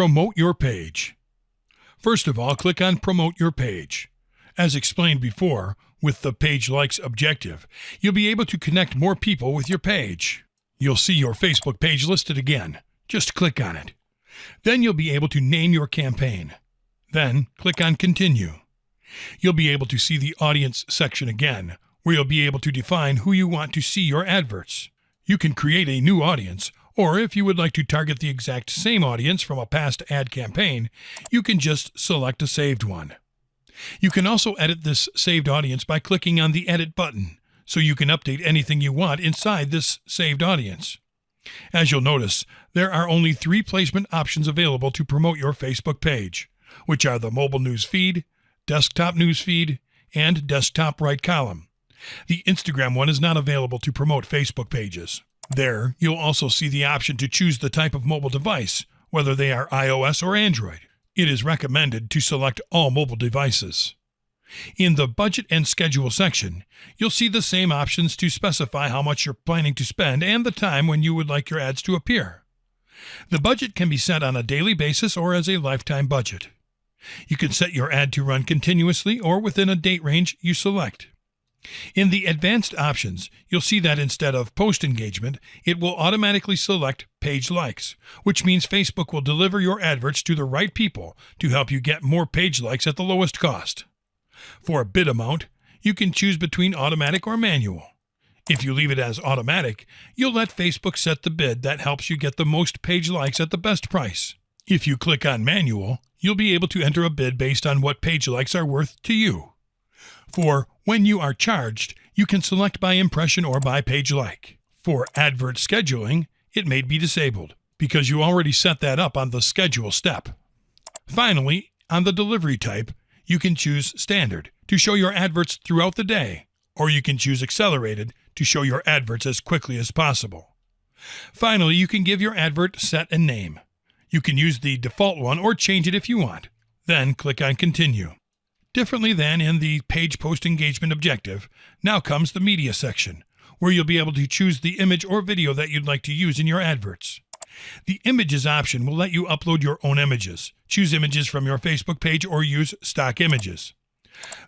Promote your page. First of all, click on Promote Your Page. As explained before, with the Page Likes objective, you'll be able to connect more people with your page. You'll see your Facebook page listed again. Just click on it. Then you'll be able to name your campaign. Then click on Continue. You'll be able to see the Audience section again, where you'll be able to define who you want to see your adverts. You can create a new audience, or if you would like to target the exact same audience from a past ad campaign, you can just select a saved one. You can also edit this saved audience by clicking on the Edit button, so you can update anything you want inside this saved audience. As you'll notice, there are only 3 placement options available to promote your Facebook page, which are the mobile news feed, desktop news feed, and desktop right column. The Instagram one is not available to promote Facebook pages. There, you'll also see the option to choose the type of mobile device, whether they are iOS or Android. It is recommended to select all mobile devices. In the Budget and Schedule section, you'll see the same options to specify how much you're planning to spend and the time when you would like your ads to appear. The budget can be set on a daily basis or as a lifetime budget. You can set your ad to run continuously or within a date range you select. In the Advanced options, you'll see that instead of Post Engagement, it will automatically select Page Likes, which means Facebook will deliver your adverts to the right people to help you get more page likes at the lowest cost. For a bid amount, you can choose between automatic or manual. If you leave it as automatic, you'll let Facebook set the bid that helps you get the most page likes at the best price. If you click on manual, you'll be able to enter a bid based on what page likes are worth to you. For when you are charged, you can select by impression or by page like. For advert scheduling, it may be disabled because you already set that up on the schedule step. Finally, on the delivery type, you can choose standard to show your adverts throughout the day, or you can choose accelerated to show your adverts as quickly as possible. Finally, you can give your advert set a name. You can use the default one or change it if you want. Then click on Continue. Differently than in the Page Post Engagement objective, now comes the Media section, where you'll be able to choose the image or video that you'd like to use in your adverts. The Images option will let you upload your own images, choose images from your Facebook page, or use stock images.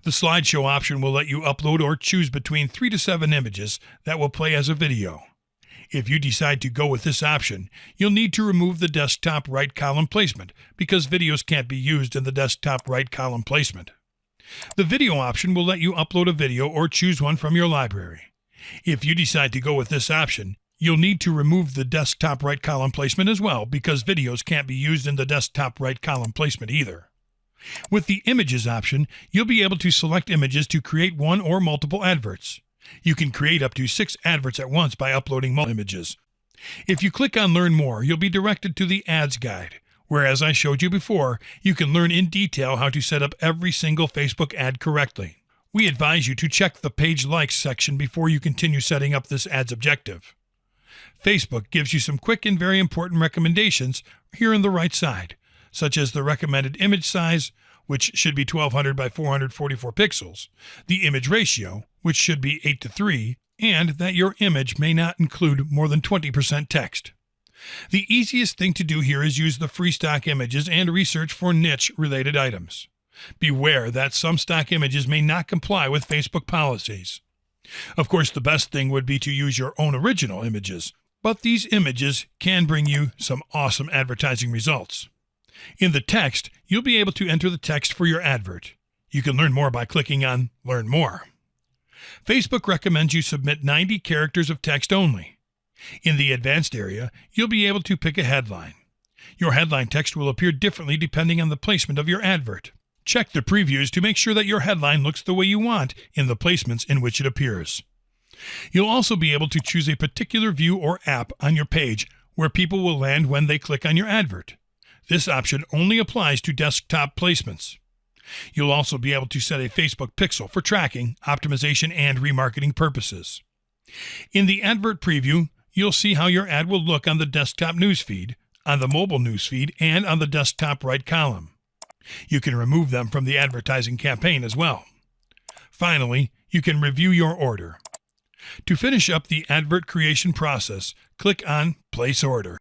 The Slideshow option will let you upload or choose between 3 to 7 images that will play as a video. If you decide to go with this option, you'll need to remove the desktop right column placement because videos can't be used in the desktop right column placement. The Video option will let you upload a video or choose one from your library. If you decide to go with this option, you'll need to remove the desktop right column placement as well because videos can't be used in the desktop right column placement either. With the Images option, you'll be able to select images to create one or multiple adverts. You can create up to 6 adverts at once by uploading multiple images. If you click on Learn More, you'll be directed to the Ads Guide, where, as I showed you before, you can learn in detail how to set up every single Facebook ad correctly. We advise you to check the Page Likes section before you continue setting up this ad's objective. Facebook gives you some quick and very important recommendations here on the right side, such as the recommended image size, which should be 1200 by 444 pixels, the image ratio, which should be 8:3, and that your image may not include more than 20% text. The easiest thing to do here is use the free stock images and research for niche-related items. Beware that some stock images may not comply with Facebook policies. Of course, the best thing would be to use your own original images, but these images can bring you some awesome advertising results. In the text, you'll be able to enter the text for your advert. You can learn more by clicking on Learn More. Facebook recommends you submit 90 characters of text only. In the Advanced area, you'll be able to pick a headline. Your headline text will appear differently depending on the placement of your advert. Check the previews to make sure that your headline looks the way you want in the placements in which it appears. You'll also be able to choose a particular view or app on your page where people will land when they click on your advert. This option only applies to desktop placements. You'll also be able to set a Facebook pixel for tracking, optimization, and remarketing purposes. In the advert preview, you'll see how your ad will look on the desktop newsfeed, on the mobile newsfeed, and on the desktop right column. You can remove them from the advertising campaign as well. Finally, you can review your order. To finish up the advert creation process, click on Place Order.